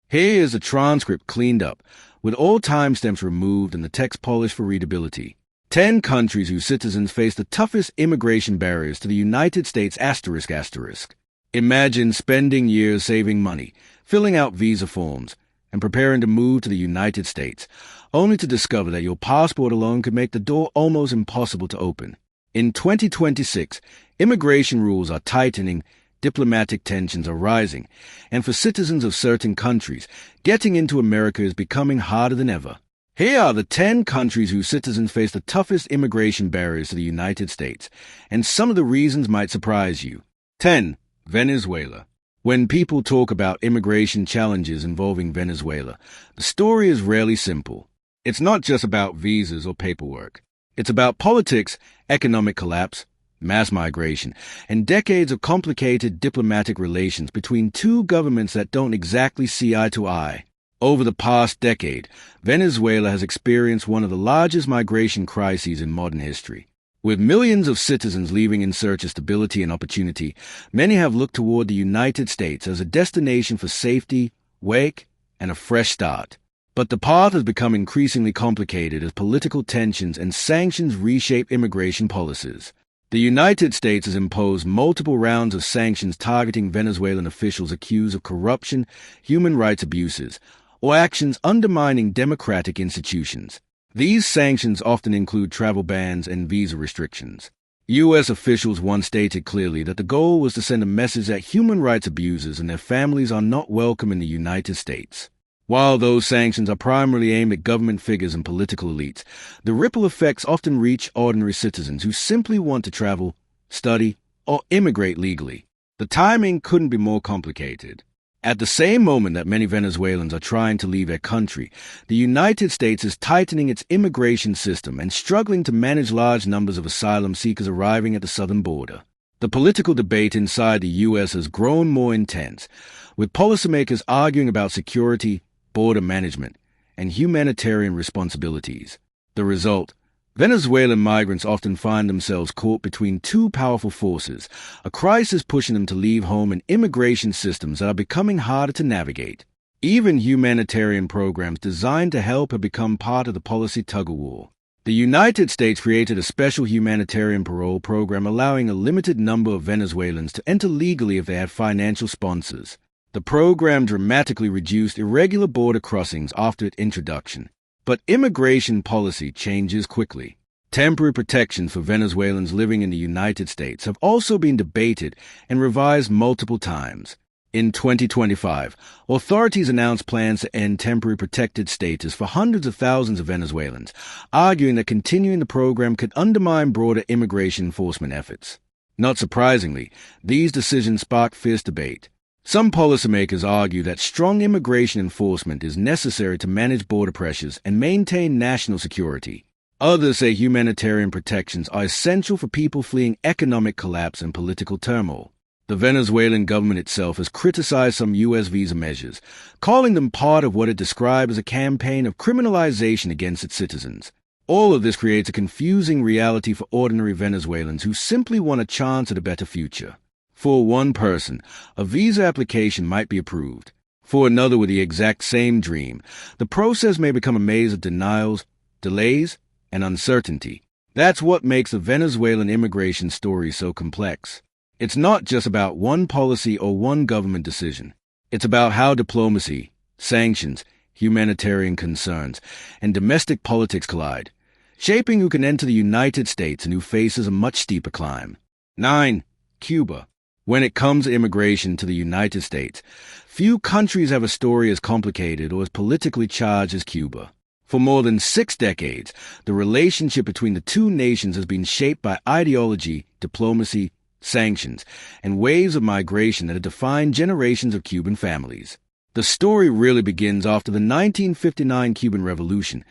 Here is a transcript cleaned up, with all timestamps removed and the text polished for readability. 10 countries whose citizens face the toughest immigration barriers to the United States ***. Imagine spending years saving money, filling out visa forms, and preparing to move to the United States, only to discover that your passport alone could make the door almost impossible to open. In 2026, immigration rules are tightening, diplomatic tensions are rising, and for citizens of certain countries, getting into America is becoming harder than ever. Here are the 10 countries whose citizens face the toughest immigration barriers to the United States, and some of the reasons might surprise you. 10. Venezuela. When people talk about immigration challenges involving Venezuela, the story is rarely simple. It's not just about visas or paperwork. It's about politics, economic collapse, mass migration, and decades of complicated diplomatic relations between two governments that don't exactly see eye to eye. Over the past decade, Venezuela has experienced one of the largest migration crises in modern history. With millions of citizens leaving in search of stability and opportunity, many have looked toward the United States as a destination for safety, work, and a fresh start. But the path has become increasingly complicated as political tensions and sanctions reshape immigration policies. The United States has imposed multiple rounds of sanctions targeting Venezuelan officials accused of corruption, human rights abuses, or actions undermining democratic institutions. These sanctions often include travel bans and visa restrictions. U.S. officials once stated clearly that the goal was to send a message that human rights abusers and their families are not welcome in the United States. While those sanctions are primarily aimed at government figures and political elites, the ripple effects often reach ordinary citizens who simply want to travel, study, or immigrate legally. The timing couldn't be more complicated. At the same moment that many Venezuelans are trying to leave their country, the United States is tightening its immigration system and struggling to manage large numbers of asylum seekers arriving at the southern border. The political debate inside the U.S. has grown more intense, with policymakers arguing about security, border management, and humanitarian responsibilities. The result: Venezuelan migrants often find themselves caught between two powerful forces, a crisis pushing them to leave home and immigration systems that are becoming harder to navigate. Even humanitarian programs designed to help have become part of the policy tug-of-war. The United States created a special humanitarian parole program allowing a limited number of Venezuelans to enter legally if they had financial sponsors. The program dramatically reduced irregular border crossings after its introduction. But immigration policy changes quickly. Temporary protections for Venezuelans living in the United States have also been debated and revised multiple times. In 2025, authorities announced plans to end temporary protected status for hundreds of thousands of Venezuelans, arguing that continuing the program could undermine broader immigration enforcement efforts. Not surprisingly, these decisions sparked fierce debate. Some policymakers argue that strong immigration enforcement is necessary to manage border pressures and maintain national security. Others say humanitarian protections are essential for people fleeing economic collapse and political turmoil. The Venezuelan government itself has criticized some U.S. visa measures, calling them part of what it described as a campaign of criminalization against its citizens. All of this creates a confusing reality for ordinary Venezuelans who simply want a chance at a better future. For one person, a visa application might be approved. For another with the exact same dream, the process may become a maze of denials, delays, and uncertainty. That's what makes the Venezuelan immigration story so complex. It's not just about one policy or one government decision. It's about how diplomacy, sanctions, humanitarian concerns, and domestic politics collide, shaping who can enter the United States and who faces a much steeper climb. 9. Cuba. When it comes to immigration to the United States, few countries have a story as complicated or as politically charged as Cuba. For more than 6 decades, the relationship between the two nations has been shaped by ideology, diplomacy, sanctions, and waves of migration that have defined generations of Cuban families. The story really begins after the 1959 Cuban Revolution,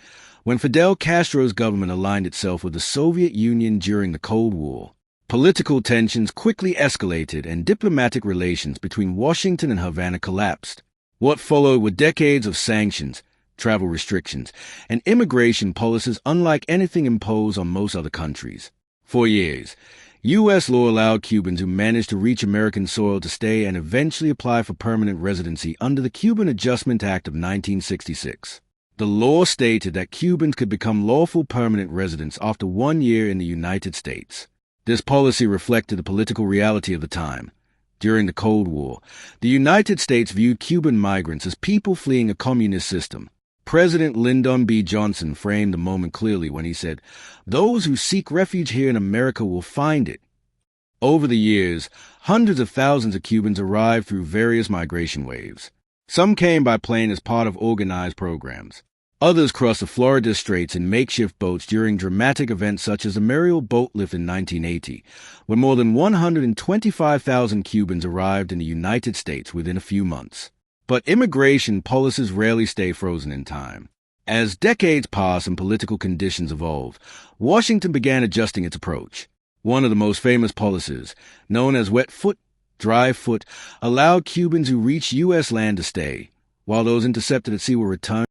when Fidel Castro's government aligned itself with the Soviet Union during the Cold War. Political tensions quickly escalated and diplomatic relations between Washington and Havana collapsed. What followed were decades of sanctions, travel restrictions, and immigration policies unlike anything imposed on most other countries. For years, U.S. law allowed Cubans who managed to reach American soil to stay and eventually apply for permanent residency under the Cuban Adjustment Act of 1966. The law stated that Cubans could become lawful permanent residents after 1 year in the United States. This policy reflected the political reality of the time. During the Cold War, the United States viewed Cuban migrants as people fleeing a communist system. President Lyndon B. Johnson framed the moment clearly when he said, "Those who seek refuge here in America will find it." Over the years, hundreds of thousands of Cubans arrived through various migration waves. Some came by plane as part of organized programs. Others crossed the Florida Straits in makeshift boats during dramatic events such as the Mariel Boat Lift in 1980, when more than 125,000 Cubans arrived in the United States within a few months. But immigration policies rarely stay frozen in time. As decades pass and political conditions evolve, Washington began adjusting its approach. One of the most famous policies, known as wet foot, dry foot, allowed Cubans who reached U.S. land to stay, while those intercepted at sea were returned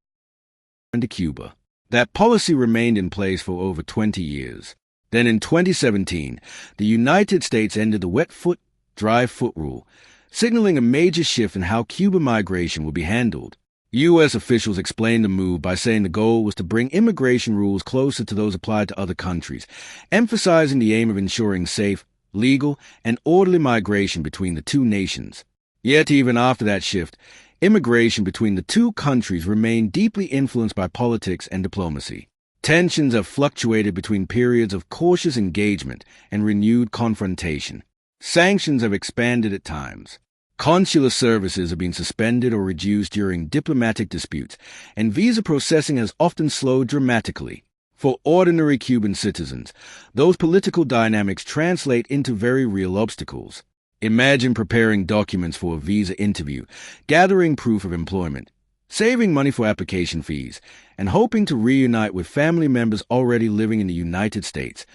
to Cuba. That policy remained in place for over 20 years. Then in 2017, the United States ended the wet foot, dry foot rule, signaling a major shift in how Cuban migration will be handled. U.S. officials explained the move by saying the goal was to bring immigration rules closer to those applied to other countries, emphasizing the aim of ensuring safe, legal, and orderly migration between the two nations. Yet even after that shift, immigration between the two countries remained deeply influenced by politics and diplomacy. Tensions have fluctuated between periods of cautious engagement and renewed confrontation. Sanctions have expanded at times. Consular services have been suspended or reduced during diplomatic disputes, and visa processing has often slowed dramatically. For ordinary Cuban citizens, those political dynamics translate into very real obstacles. Imagine preparing documents for a visa interview, gathering proof of employment, saving money for application fees, and hoping to reunite with family members already living in the United States,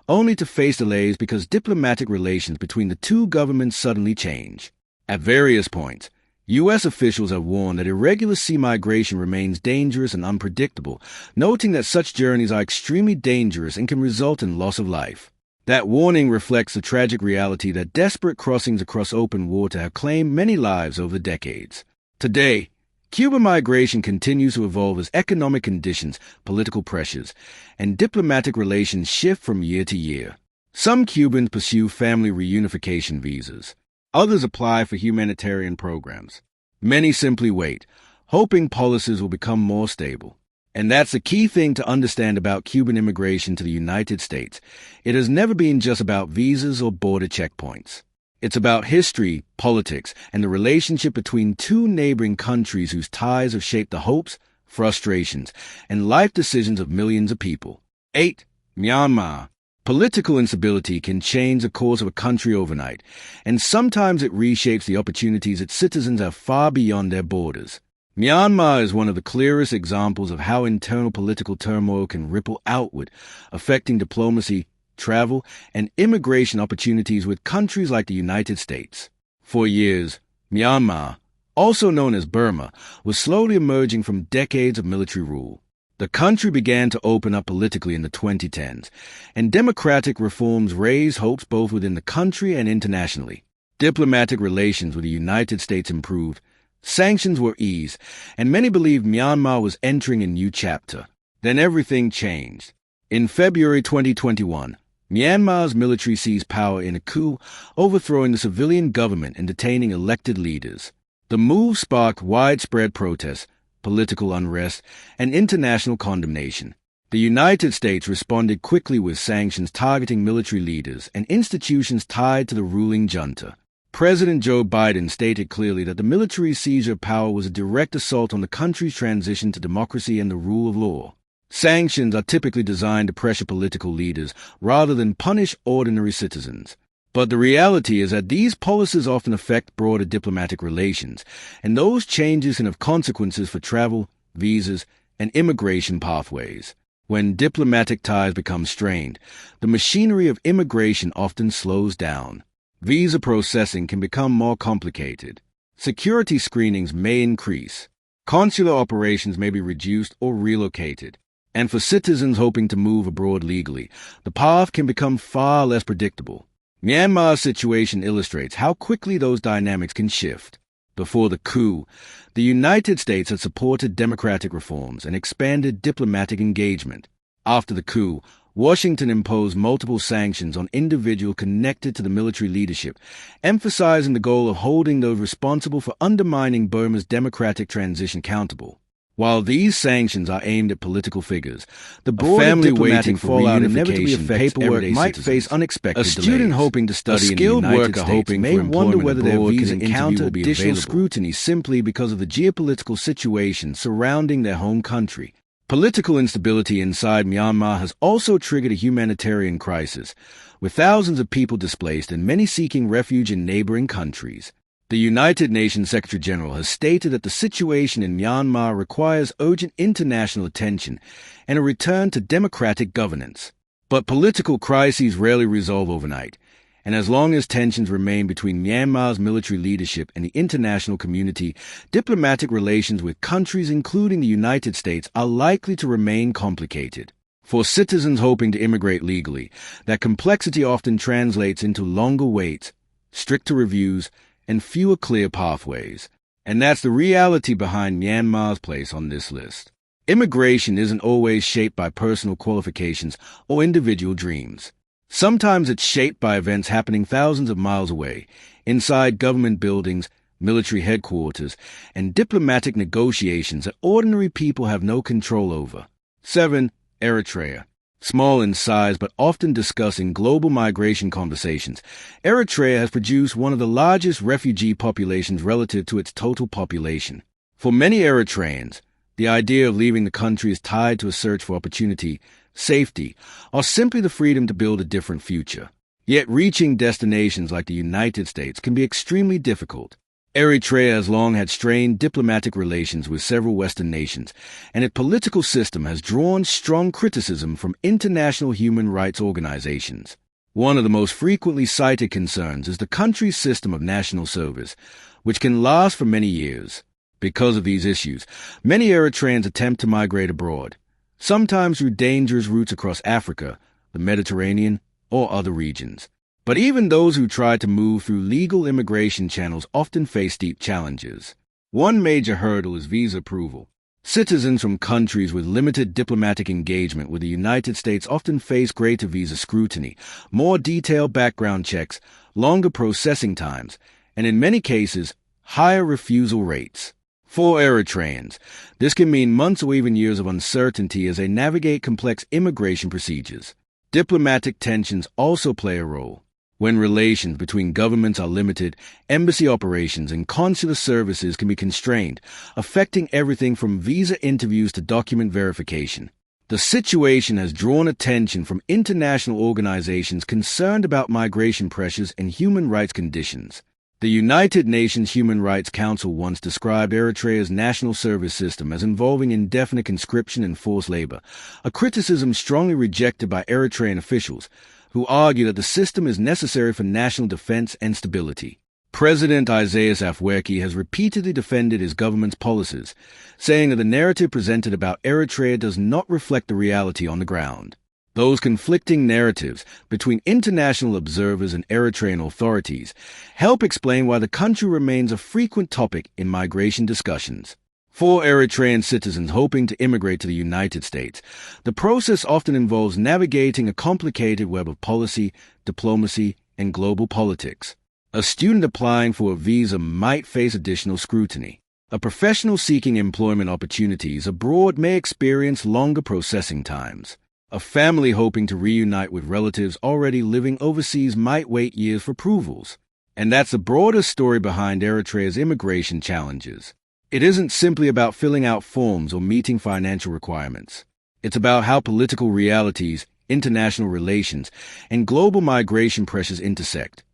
only to face delays because diplomatic relations between the two governments suddenly change. At various points, U.S. officials have warned that irregular sea migration remains dangerous and unpredictable, noting that such journeys are extremely dangerous and can result in loss of life. That warning reflects the tragic reality that desperate crossings across open water have claimed many lives over decades. Today, Cuban migration continues to evolve as economic conditions, political pressures, and diplomatic relations shift from year to year. Some Cubans pursue family reunification visas. Others apply for humanitarian programs. Many simply wait, hoping policies will become more stable. And that's a key thing to understand about Cuban immigration to the United States. It has never been just about visas or border checkpoints. It's about history, politics, and the relationship between two neighboring countries whose ties have shaped the hopes, frustrations, and life decisions of millions of people. 8. Myanmar. Political instability can change the course of a country overnight, and sometimes it reshapes the opportunities its citizens have far beyond their borders. Myanmar is one of the clearest examples of how internal political turmoil can ripple outward, affecting diplomacy, travel, and immigration opportunities with countries like the United States. For years, Myanmar, also known as Burma, was slowly emerging from decades of military rule. The country began to open up politically in the 2010s, and democratic reforms raised hopes both within the country and internationally. Diplomatic relations with the United States improved, sanctions were eased, and many believed Myanmar was entering a new chapter. Then everything changed. In February 2021, Myanmar's military seized power in a coup, overthrowing the civilian government and detaining elected leaders. The move sparked widespread protests, political unrest, and international condemnation. The United States responded quickly with sanctions targeting military leaders and institutions tied to the ruling junta. President Joe Biden stated clearly that the military seizure of power was a direct assault on the country's transition to democracy and the rule of law. Sanctions are typically designed to pressure political leaders rather than punish ordinary citizens. But the reality is that these policies often affect broader diplomatic relations, and those changes can have consequences for travel, visas, and immigration pathways. When diplomatic ties become strained, the machinery of immigration often slows down. Visa processing can become more complicated. Security screenings may increase. Consular operations may be reduced or relocated. And for citizens hoping to move abroad legally, the path can become far less predictable. Myanmar's situation illustrates how quickly those dynamics can shift. Before the coup, the United States had supported democratic reforms and expanded diplomatic engagement. After the coup, Washington imposed multiple sanctions on individuals connected to the military leadership, emphasizing the goal of holding those responsible for undermining Burma's democratic transition accountable. While these sanctions are aimed at political figures, the broader family diplomatic waiting for fallout inevitably reunification affects paperwork everyday might citizens. face unexpected A student delays. hoping to study A in the skilled United worker States hoping may for wonder employment whether their abroad visa can interview encounter will be additional available. scrutiny simply because of the geopolitical situation surrounding their home country. Political instability inside Myanmar has also triggered a humanitarian crisis, with thousands of people displaced and many seeking refuge in neighboring countries. The United Nations Secretary-General has stated that the situation in Myanmar requires urgent international attention and a return to democratic governance. But political crises rarely resolve overnight, and as long as tensions remain between Myanmar's military leadership and the international community, diplomatic relations with countries including the United States are likely to remain complicated. For citizens hoping to immigrate legally, that complexity often translates into longer waits, stricter reviews, and fewer clear pathways. And that's the reality behind Myanmar's place on this list. Immigration isn't always shaped by personal qualifications or individual dreams. Sometimes it's shaped by events happening thousands of miles away, inside government buildings, military headquarters, and diplomatic negotiations that ordinary people have no control over. 7. Eritrea. Small in size but often discussed in global migration conversations, Eritrea has produced one of the largest refugee populations relative to its total population. For many Eritreans, the idea of leaving the country is tied to a search for opportunity, safety, or simply the freedom to build a different future. Yet reaching destinations like the United States can be extremely difficult. Eritrea has long had strained diplomatic relations with several Western nations, and its political system has drawn strong criticism from international human rights organizations. One of the most frequently cited concerns is the country's system of national service, which can last for many years. Because of these issues, many Eritreans attempt to migrate abroad, sometimes through dangerous routes across Africa, the Mediterranean, or other regions. But even those who try to move through legal immigration channels often face steep challenges. One major hurdle is visa approval. Citizens from countries with limited diplomatic engagement with the United States often face greater visa scrutiny, more detailed background checks, longer processing times, and in many cases, higher refusal rates. For Eritreans, this can mean months or even years of uncertainty as they navigate complex immigration procedures. Diplomatic tensions also play a role. When relations between governments are limited, embassy operations and consular services can be constrained, affecting everything from visa interviews to document verification. The situation has drawn attention from international organizations concerned about migration pressures and human rights conditions. The United Nations Human Rights Council once described Eritrea's national service system as involving indefinite conscription and forced labor, a criticism strongly rejected by Eritrean officials, who argue that the system is necessary for national defense and stability. President Isaias Afwerki has repeatedly defended his government's policies, saying that the narrative presented about Eritrea does not reflect the reality on the ground. Those conflicting narratives between international observers and Eritrean authorities help explain why the country remains a frequent topic in migration discussions. For Eritrean citizens hoping to immigrate to the United States, the process often involves navigating a complicated web of policy, diplomacy, and global politics. A student applying for a visa might face additional scrutiny. A professional seeking employment opportunities abroad may experience longer processing times. A family hoping to reunite with relatives already living overseas might wait years for approvals. And that's the broader story behind Eritrea's immigration challenges. It isn't simply about filling out forms or meeting financial requirements. It's about how political realities, international relations, and global migration pressures intersect,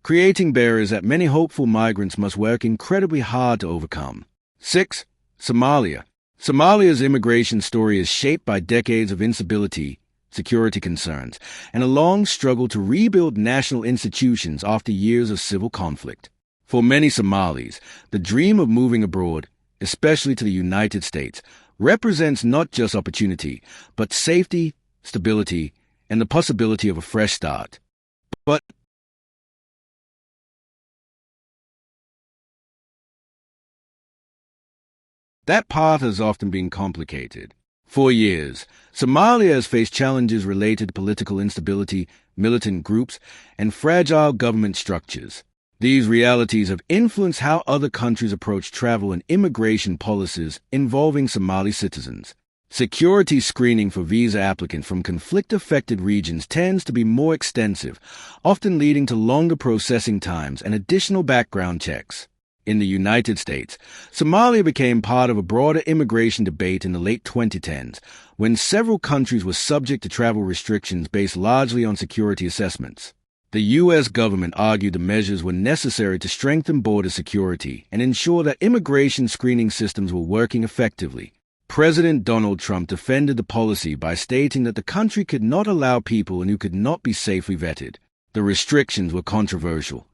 creating barriers that many hopeful migrants must work incredibly hard to overcome. 6. Somalia. Somalia's immigration story is shaped by decades of instability, security concerns, and a long struggle to rebuild national institutions after years of civil conflict. For many Somalis, the dream of moving abroad, especially to the United States, represents not just opportunity, but safety, stability, and the possibility of a fresh start. But That path has often been complicated. For years, Somalia has faced challenges related to political instability, militant groups, and fragile government structures. These realities have influenced how other countries approach travel and immigration policies involving Somali citizens. Security screening for visa applicants from conflict-affected regions tends to be more extensive, often leading to longer processing times and additional background checks. In the United States, Somalia became part of a broader immigration debate in the late 2010s, when several countries were subject to travel restrictions based largely on security assessments. The U.S. government argued the measures were necessary to strengthen border security and ensure that immigration screening systems were working effectively. President Donald Trump defended the policy by stating that the country could not allow people who could not be safely vetted. The restrictions were controversial.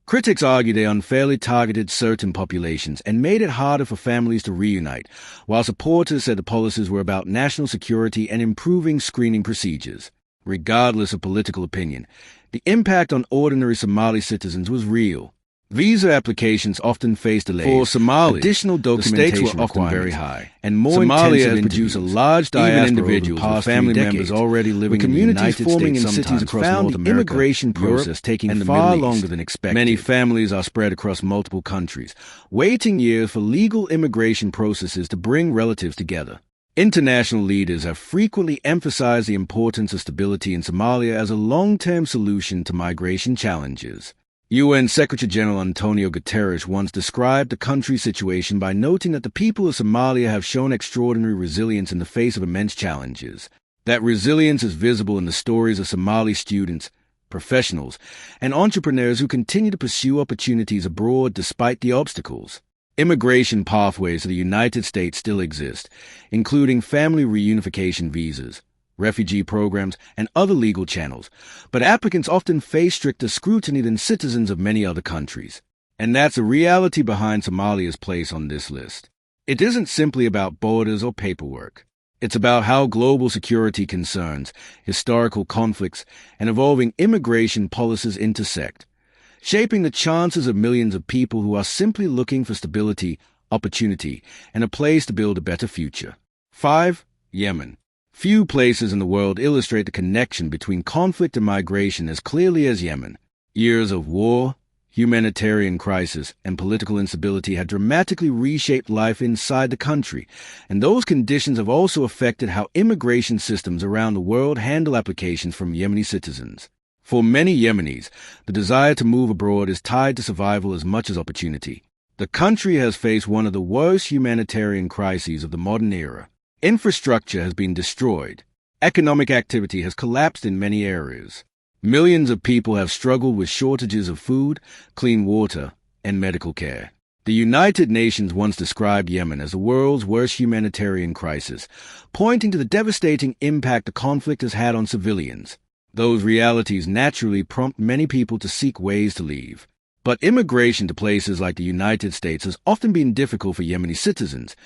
Critics argued they unfairly targeted certain populations and made it harder for families to reunite, while supporters said the policies were about national security and improving screening procedures. Regardless of political opinion, the impact on ordinary Somali citizens was real. Visa applications often faced delays. For Somalia, additional documentation were often very high, and more Somalia has produced a large diaspora of individuals with family members already living in the United States, forming in cities across North America, immigration process taking far longer than expected. Many families are spread across multiple countries, waiting years for legal immigration processes to bring relatives together. International leaders have frequently emphasized the importance of stability in Somalia as a long-term solution to migration challenges. UN Secretary-General Antonio Guterres once described the country's situation by noting that the people of Somalia have shown extraordinary resilience in the face of immense challenges. That resilience is visible in the stories of Somali students, professionals, and entrepreneurs who continue to pursue opportunities abroad despite the obstacles. Immigration pathways to the United States still exist, including family reunification visas, refugee programs, and other legal channels, but applicants often face stricter scrutiny than citizens of many other countries. And that's a reality behind Somalia's place on this list. It isn't simply about borders or paperwork. It's about how global security concerns, historical conflicts, and evolving immigration policies intersect, shaping the chances of millions of people who are simply looking for stability, opportunity, and a place to build a better future. 5. Yemen. Few places in the world illustrate the connection between conflict and migration as clearly as Yemen. Years of war, humanitarian crisis, and political instability had dramatically reshaped life inside the country, and those conditions have also affected how immigration systems around the world handle applications from Yemeni citizens. For many Yemenis, the desire to move abroad is tied to survival as much as opportunity. The country has faced one of the worst humanitarian crises of the modern era. Infrastructure has been destroyed. Economic activity has collapsed in many areas. Millions of people have struggled with shortages of food, clean water, and medical care. The United Nations once described Yemen as the world's worst humanitarian crisis, pointing to the devastating impact the conflict has had on civilians. Those realities naturally prompt many people to seek ways to leave. But immigration to places like the United States has often been difficult for Yemeni citizens,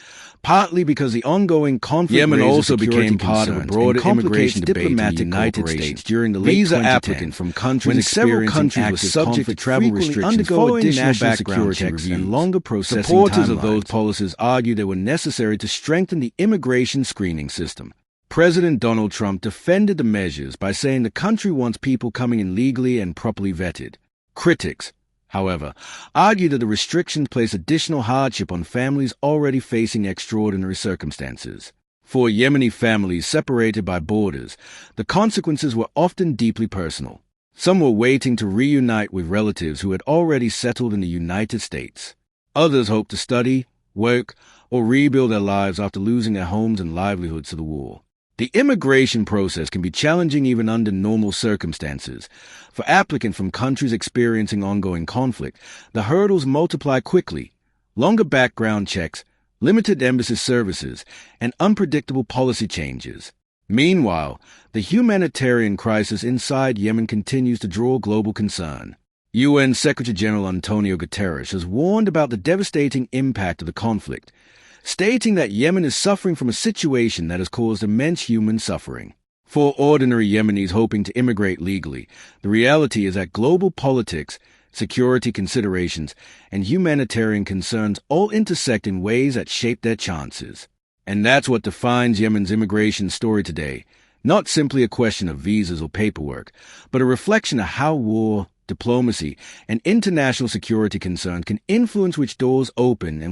partly because the ongoing conflict Yemen also became part of a broader immigration debate in the United States during the late 2010s. Visa applicants from countries experiencing active subject to travel restrictions undergo additional background checks and longer processing timelines. Supporters of those policies argue they were necessary to strengthen the immigration screening system. President Donald Trump defended the measures by saying the country wants people coming in legally and properly vetted. Critics, however, argue that the restrictions place additional hardship on families already facing extraordinary circumstances. For Yemeni families separated by borders, the consequences were often deeply personal. Some were waiting to reunite with relatives who had already settled in the United States. Others hoped to study, work, or rebuild their lives after losing their homes and livelihoods to the war. The immigration process can be challenging even under normal circumstances. For applicants from countries experiencing ongoing conflict, the hurdles multiply quickly. Longer background checks, limited embassy services, and unpredictable policy changes. Meanwhile, the humanitarian crisis inside Yemen continues to draw global concern. UN Secretary-General Antonio Guterres has warned about the devastating impact of the conflict, stating that Yemen is suffering from a situation that has caused immense human suffering. For ordinary Yemenis hoping to immigrate legally, the reality is that global politics, security considerations, and humanitarian concerns all intersect in ways that shape their chances. And that's what defines Yemen's immigration story today. Not simply a question of visas or paperwork, but a reflection of how war, diplomacy, and international security concerns can influence which doors open and